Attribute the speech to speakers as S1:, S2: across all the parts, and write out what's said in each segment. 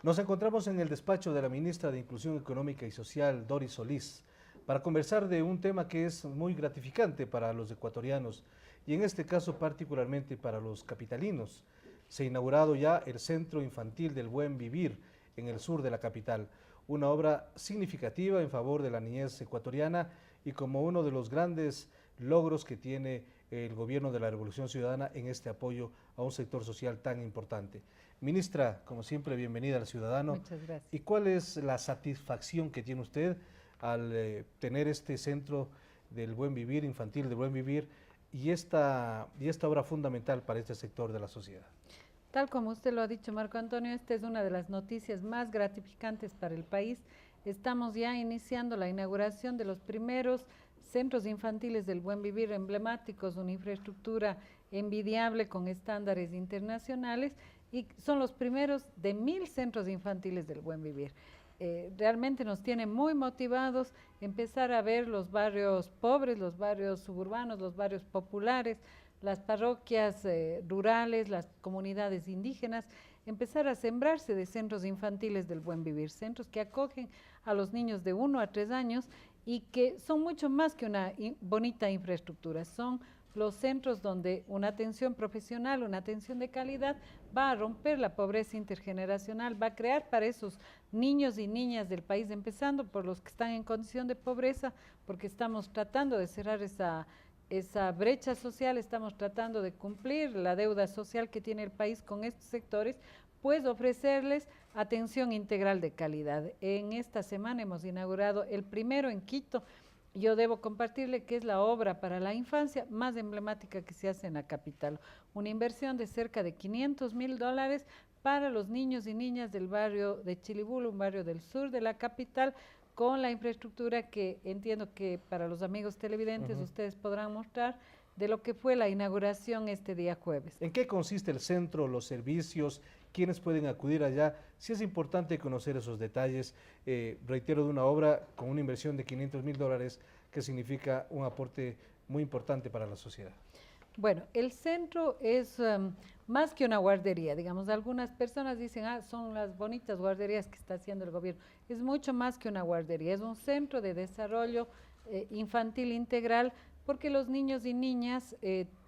S1: Nos encontramos en el despacho de la ministra de Inclusión Económica y Social, Doris Solís, para conversar de un tema que es muy gratificante para los ecuatorianos y en este caso particularmente para los capitalinos. Se ha inaugurado ya el Centro Infantil del Buen Vivir en el sur de la capital, una obra significativa en favor de la niñez ecuatoriana y como uno de los grandes logros que tiene el gobierno de la Revolución Ciudadana en este apoyo a un sector social tan importante. Ministra, como siempre, bienvenida al Ciudadano.
S2: Muchas gracias.
S1: ¿Y cuál es la satisfacción que tiene usted al tener este centro del buen vivir, infantil del buen vivir, y esta obra fundamental para este sector de la sociedad?
S2: Tal como usted lo ha dicho, Marco Antonio, esta es una de las noticias más gratificantes para el país. Estamos ya iniciando la inauguración de los primeros centros infantiles del buen vivir emblemáticos, una infraestructura envidiable con estándares internacionales y son los primeros de 1000 centros infantiles del buen vivir. Realmente nos tiene muy motivados empezar a ver los barrios pobres, los barrios suburbanos, los barrios populares, las parroquias rurales, las comunidades indígenas, empezar a sembrarse de centros infantiles del buen vivir, centros que acogen a los niños de 1 a 3 años y que son mucho más que una bonita infraestructura, son los centros donde una atención profesional, una atención de calidad va a romper la pobreza intergeneracional, va a crear para esos niños y niñas del país, empezando por los que están en condición de pobreza, porque estamos tratando de cerrar esa brecha social, estamos tratando de cumplir la deuda social que tiene el país con estos sectores, pues ofrecerles atención integral de calidad. En esta semana hemos inaugurado el primero en Quito. Yo debo compartirle que es la obra para la infancia más emblemática que se hace en la capital. Una inversión de cerca de $500.000 para los niños y niñas del barrio de Chilibulo, un barrio del sur de la capital, con la infraestructura que entiendo que para los amigos televidentes ustedes podrán mostrar de lo que fue la inauguración este día jueves.
S1: ¿En qué consiste el centro, los servicios, quiénes pueden acudir allá? Sí es importante conocer esos detalles, reitero, de una obra con una inversión de $500.000 que significa un aporte muy importante para la sociedad.
S2: Bueno, el centro es más que una guardería, digamos, algunas personas dicen, son las bonitas guarderías que está haciendo el gobierno. Es mucho más que una guardería, es un centro de desarrollo infantil integral, porque los niños y niñas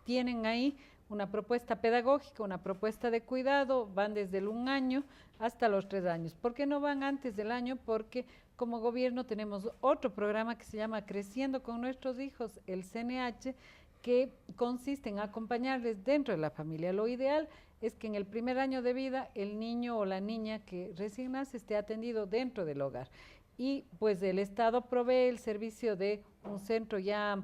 S2: tienen ahí una propuesta pedagógica, una propuesta de cuidado, van desde el 1 año hasta los 3 años. ¿Por qué no van antes del año? Porque como gobierno tenemos otro programa que se llama Creciendo con Nuestros Hijos, el CNH, que consiste en acompañarles dentro de la familia. Lo ideal es que en el primer año de vida el niño o la niña que recién nace esté atendido dentro del hogar. Y pues el Estado provee el servicio de un centro ya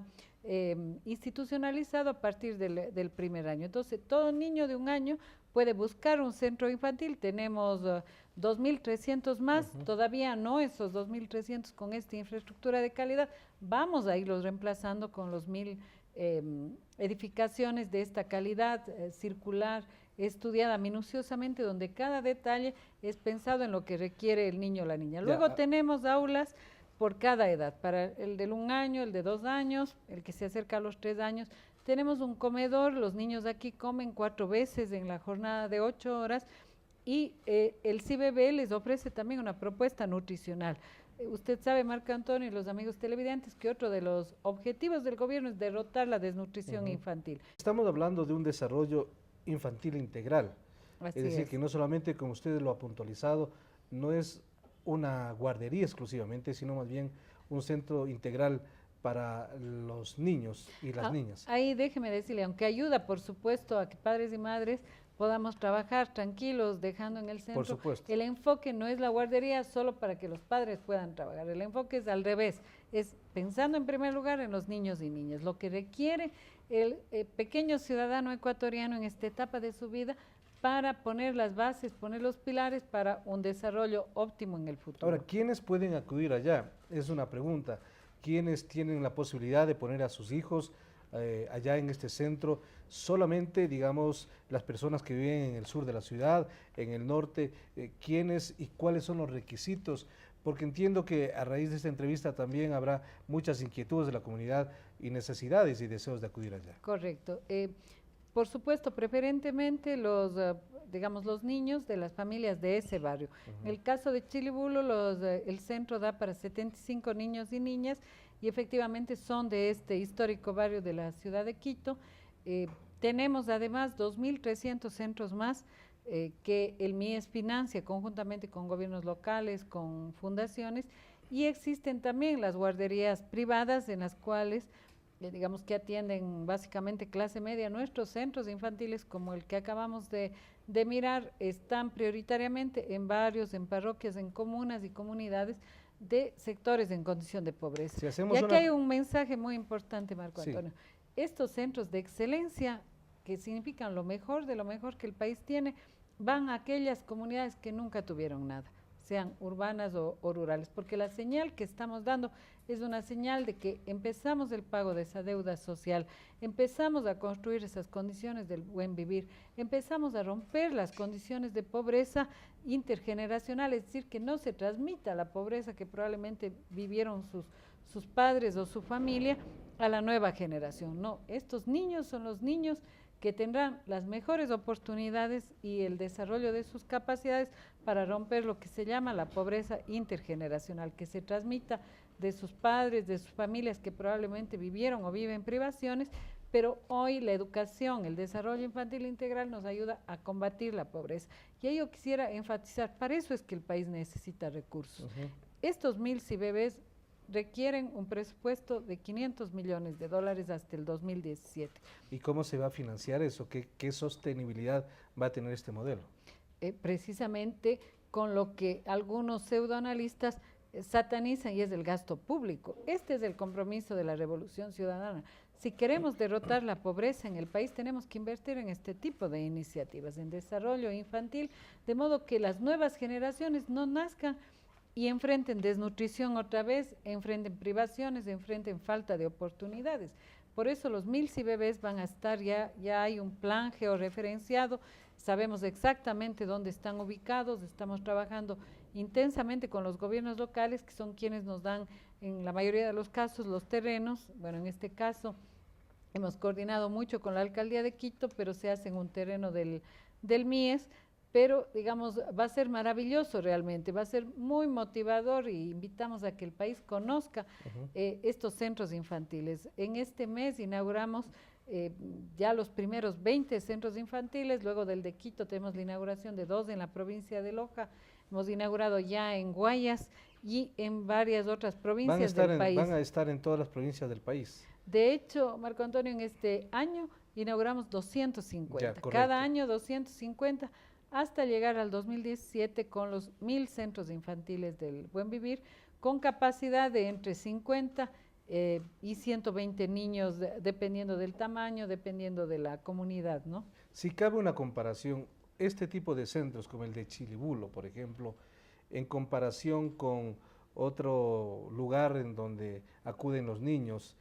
S2: institucionalizado a partir del primer año. Entonces, todo niño de 1 año puede buscar un centro infantil. Tenemos 2.300 más, todavía no esos 2.300 con esta infraestructura de calidad. Vamos a irlos reemplazando con los 1.000 edificaciones de esta calidad circular, estudiada minuciosamente, donde cada detalle es pensado en lo que requiere el niño o la niña. Luego tenemos aulas por cada edad, para el del 1 año, el de 2 años, el que se acerca a los 3 años. Tenemos un comedor, los niños aquí comen 4 veces en la jornada de 8 horas y el CIBB les ofrece también una propuesta nutricional. Usted sabe, Marco Antonio y los amigos televidentes, que otro de los objetivos del gobierno es derrotar la desnutrición infantil.
S1: Estamos hablando de un desarrollo infantil integral,
S2: Así
S1: es decir, que no solamente, como usted lo ha puntualizado, no es una guardería exclusivamente, sino más bien un centro integral para los niños y las niñas.
S2: Ahí déjeme decirle, aunque ayuda, por supuesto, a que padres y madres podamos trabajar tranquilos, dejando en el centro.
S1: Por supuesto.
S2: El enfoque no es la guardería solo para que los padres puedan trabajar, el enfoque es al revés, es pensando en primer lugar en los niños y niñas, lo que requiere el pequeño ciudadano ecuatoriano en esta etapa de su vida para poner las bases, poner los pilares para un desarrollo óptimo en el futuro.
S1: Ahora, ¿quiénes pueden acudir allá? Es una pregunta. ¿Quiénes tienen la posibilidad de poner a sus hijos allá en este centro? Solamente, digamos, las personas que viven en el sur de la ciudad, en el norte, ¿quiénes y cuáles son los requisitos? Porque entiendo que a raíz de esta entrevista también habrá muchas inquietudes de la comunidad y necesidades y deseos de acudir allá.
S2: Correcto. por supuesto, preferentemente digamos, los niños de las familias de ese barrio. En el caso de Chilibulo, el centro da para 75 niños y niñas y efectivamente son de este histórico barrio de la ciudad de Quito. Tenemos además 2.300 centros más que el MIES financia conjuntamente con gobiernos locales, con fundaciones, y existen también las guarderías privadas en las cuales digamos que atienden básicamente clase media. Nuestros centros infantiles, como el que acabamos de mirar, están prioritariamente en barrios, en parroquias, en comunas y comunidades de sectores en condición de pobreza.
S1: Si hacemos
S2: y aquí hay un mensaje muy importante, Marco Antonio. Estos centros de excelencia, que significan lo mejor de lo mejor que el país tiene, van a aquellas comunidades que nunca tuvieron nada, sean urbanas o rurales, porque la señal que estamos dando es una señal de que empezamos el pago de esa deuda social, empezamos a construir esas condiciones del buen vivir, empezamos a romper las condiciones de pobreza intergeneracional, es decir, que no se transmita la pobreza que probablemente vivieron sus padres o su familia a la nueva generación. No, estos niños son los niños que tendrán las mejores oportunidades y el desarrollo de sus capacidades para romper lo que se llama la pobreza intergeneracional, que se transmita de sus padres, de sus familias que probablemente vivieron o viven privaciones, pero hoy la educación, el desarrollo infantil integral nos ayuda a combatir la pobreza. Y ahí yo quisiera enfatizar, para eso es que el país necesita recursos. Estos 1.000 CIBBs requieren un presupuesto de $500 millones hasta el 2017.
S1: ¿Y cómo se va a financiar eso? ¿Qué sostenibilidad va a tener este modelo?
S2: Precisamente con lo que algunos pseudoanalistas satanizan, y es el gasto público. Este es el compromiso de la Revolución Ciudadana. Si queremos derrotar la pobreza en el país, tenemos que invertir en este tipo de iniciativas, en desarrollo infantil, de modo que las nuevas generaciones no nazcan y enfrenten desnutrición otra vez, enfrenten privaciones, enfrenten falta de oportunidades. Por eso los 1.000 CIBBs van a estar, ya hay un plan georreferenciado, sabemos exactamente dónde están ubicados, estamos trabajando intensamente con los gobiernos locales, que son quienes nos dan, en la mayoría de los casos, los terrenos. Bueno, en este caso hemos coordinado mucho con la Alcaldía de Quito, pero se hace en un terreno del MIES, pero digamos va a ser maravilloso realmente, va a ser muy motivador y invitamos a que el país conozca estos centros infantiles. En este mes inauguramos ya los primeros 20 centros infantiles, luego del de Quito tenemos la inauguración de 2 en la provincia de Loja, hemos inaugurado ya en Guayas y en varias otras provincias del país.
S1: Van a estar en todas las provincias del país.
S2: De hecho, Marco Antonio, en este año inauguramos 250,
S1: ya,
S2: cada año 250, hasta llegar al 2017 con los 1.000 centros infantiles del Buen Vivir, con capacidad de entre 50 y 120 niños, dependiendo del tamaño, dependiendo de la comunidad, ¿no?
S1: Si cabe una comparación, este tipo de centros como el de Chilibulo, por ejemplo, en comparación con otro lugar en donde acuden los niños,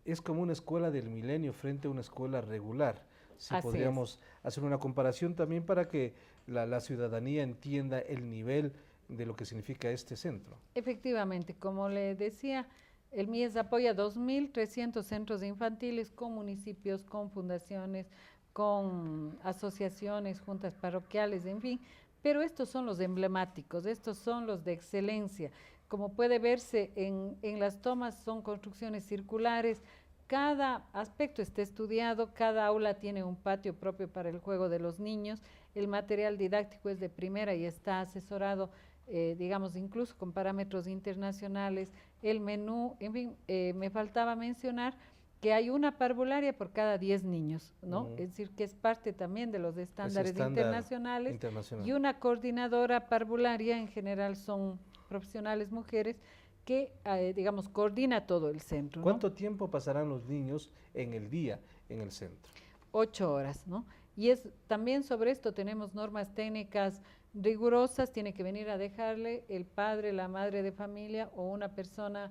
S1: es como una escuela del milenio frente a una escuela regular. Si podríamos hacer una comparación también para que la ciudadanía entienda el nivel de lo que significa este centro.
S2: Efectivamente, como le decía, el MIES apoya 2.300 centros infantiles con municipios, con fundaciones, con asociaciones, juntas parroquiales, en fin, pero estos son los emblemáticos, estos son los de excelencia. Como puede verse en las tomas, son construcciones circulares, cada aspecto está estudiado, cada aula tiene un patio propio para el juego de los niños, el material didáctico es de primera y está asesorado, digamos, incluso con parámetros internacionales, el menú, en fin, me faltaba mencionar que hay una parvularia por cada 10 niños, ¿no? Es decir, que es parte también de los estándares internacionales, y una coordinadora parvularia, en general son profesionales mujeres, que, digamos, coordina todo el centro, ¿no?
S1: ¿Cuánto tiempo pasarán los niños en el día en el centro?
S2: 8 horas, ¿no? Y también sobre esto tenemos normas técnicas rigurosas, tiene que venir a dejarle el padre, la madre de familia o una persona,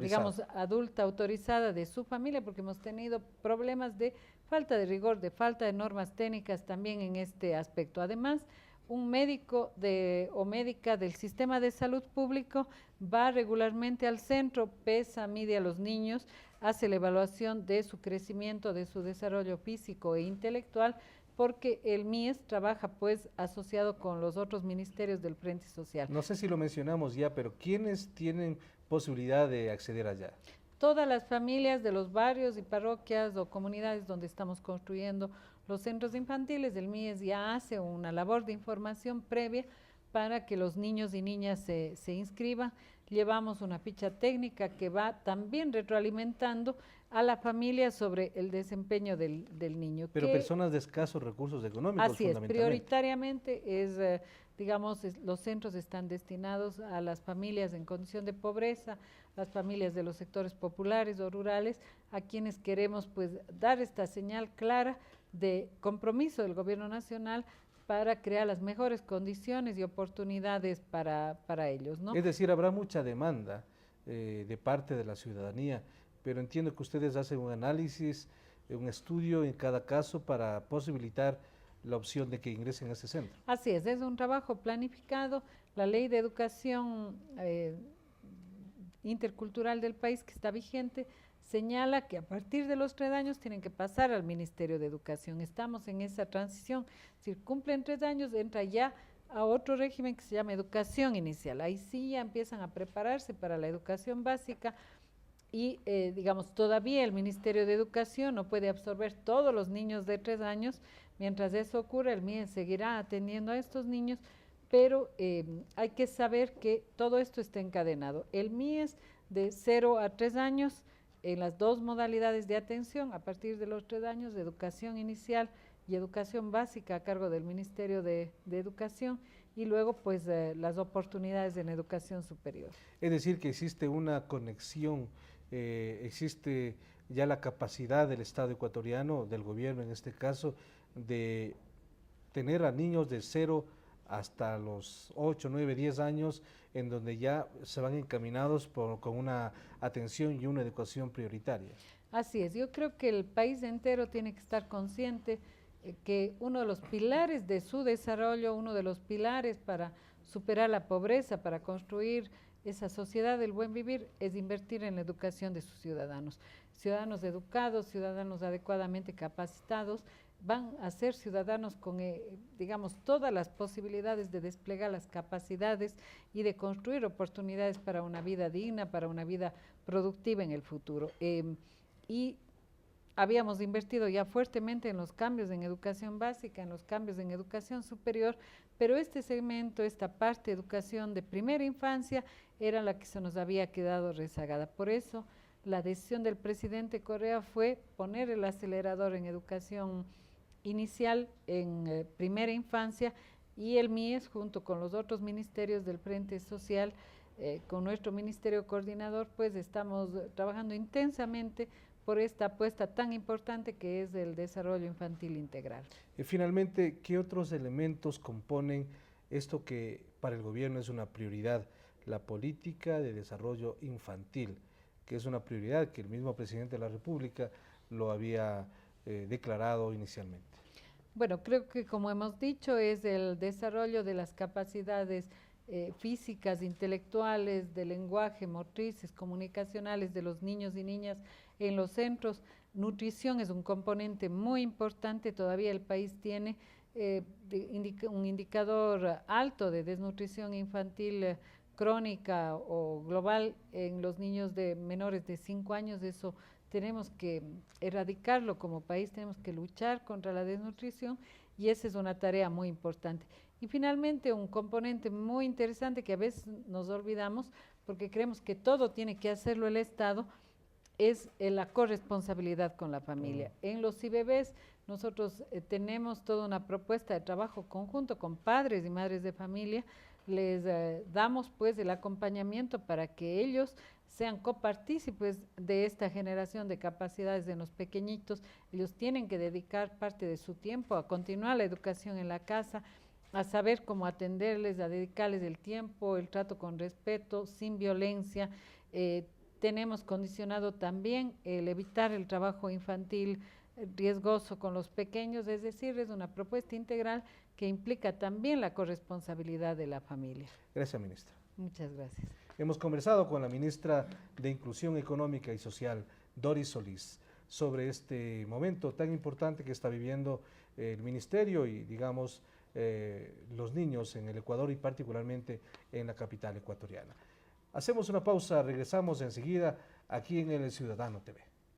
S2: digamos, adulta autorizada de su familia, porque hemos tenido problemas de falta de rigor, de falta de normas técnicas también en este aspecto. Además, un médico o médica del sistema de salud público va regularmente al centro, pesa, mide a los niños, hace la evaluación de su crecimiento, de su desarrollo físico e intelectual, porque el MIES trabaja pues asociado con los otros ministerios del Frente Social.
S1: No sé si lo mencionamos ya, pero ¿quiénes tienen posibilidad de acceder allá?
S2: Todas las familias de los barrios y parroquias o comunidades donde estamos construyendo los centros infantiles, el MIES ya hace una labor de información previa para que los niños y niñas se inscriban. Llevamos una ficha técnica que va también retroalimentando a la familia sobre el desempeño del niño.
S1: Pero personas de escasos recursos económicos,
S2: así es,
S1: fundamentalmente.
S2: prioritariamente es, digamos, los centros están destinados a las familias en condición de pobreza, las familias de los sectores populares o rurales, a quienes queremos pues dar esta señal clara de compromiso del gobierno nacional para crear las mejores condiciones y oportunidades para ellos, ¿no?
S1: Es decir, habrá mucha demanda de parte de la ciudadanía, pero entiendo que ustedes hacen un análisis, un estudio en cada caso para posibilitar la opción de que ingresen a ese centro.
S2: Así es un trabajo planificado. La ley de educación intercultural del país que está vigente señala que a partir de los 3 años tienen que pasar al Ministerio de Educación. Estamos en esa transición. Si cumplen 3 años, entra ya a otro régimen que se llama educación inicial. Ahí sí ya empiezan a prepararse para la educación básica y, digamos, todavía el Ministerio de Educación no puede absorber todos los niños de 3 años. Mientras eso ocurra, el MIE seguirá atendiendo a estos niños, pero hay que saber que todo esto está encadenado. El MIES de 0 a 3 años, en las 2 modalidades de atención, a partir de los 3 años, de educación inicial y educación básica a cargo del Ministerio de Educación, y luego pues las oportunidades en educación superior.
S1: Es decir, que existe una conexión, existe ya la capacidad del Estado ecuatoriano, del gobierno en este caso, de tener a niños de 0 hasta los 8, 9, 10 años, en donde ya se van encaminados con una atención y una educación prioritaria.
S2: Así es, yo creo que el país entero tiene que estar consciente que uno de los pilares de su desarrollo, uno de los pilares para superar la pobreza, para construir esa sociedad del buen vivir, es invertir en la educación de sus ciudadanos. Ciudadanos educados, ciudadanos adecuadamente capacitados, van a ser ciudadanos con, digamos, todas las posibilidades de desplegar las capacidades y de construir oportunidades para una vida digna, para una vida productiva en el futuro. Y habíamos invertido ya fuertemente en los cambios en educación básica, en los cambios en educación superior, pero este segmento, esta parte de educación de primera infancia, era la que se nos había quedado rezagada. Por eso, la decisión del presidente Correa fue poner el acelerador en educación inicial, en primera infancia, y el MIES junto con los otros ministerios del Frente Social, con nuestro ministerio coordinador, pues estamos trabajando intensamente por esta apuesta tan importante que es el desarrollo infantil integral.
S1: Y finalmente, ¿qué otros elementos componen esto que para el gobierno es una prioridad? La política de desarrollo infantil, que es una prioridad que el mismo presidente de la República lo había declarado inicialmente.
S2: Bueno, creo que como hemos dicho es el desarrollo de las capacidades físicas, intelectuales, de lenguaje, motrices, comunicacionales de los niños y niñas en los centros. Nutrición es un componente muy importante, todavía el país tiene un indicador alto de desnutrición infantil crónica o global en los niños de menores de 5 años, eso tenemos que erradicarlo como país, tenemos que luchar contra la desnutrición y esa es una tarea muy importante. Y finalmente un componente muy interesante que a veces nos olvidamos porque creemos que todo tiene que hacerlo el Estado, es la corresponsabilidad con la familia. En los IBBs nosotros tenemos toda una propuesta de trabajo conjunto con padres y madres de familia, les damos pues el acompañamiento para que ellos sean copartícipes de esta generación de capacidades de los pequeñitos. Ellos tienen que dedicar parte de su tiempo a continuar la educación en la casa, a saber cómo atenderles, a dedicarles el tiempo, el trato con respeto, sin violencia. Tenemos condicionado también el evitar el trabajo infantil riesgoso con los pequeños, es decir, es una propuesta integral que implica también la corresponsabilidad de la familia.
S1: Gracias, ministra.
S2: Muchas gracias.
S1: Hemos conversado con la ministra de Inclusión Económica y Social, Doris Solís, sobre este momento tan importante que está viviendo el ministerio y, digamos, los niños en el Ecuador y particularmente en la capital ecuatoriana. Hacemos una pausa, regresamos enseguida aquí en el Ciudadano TV.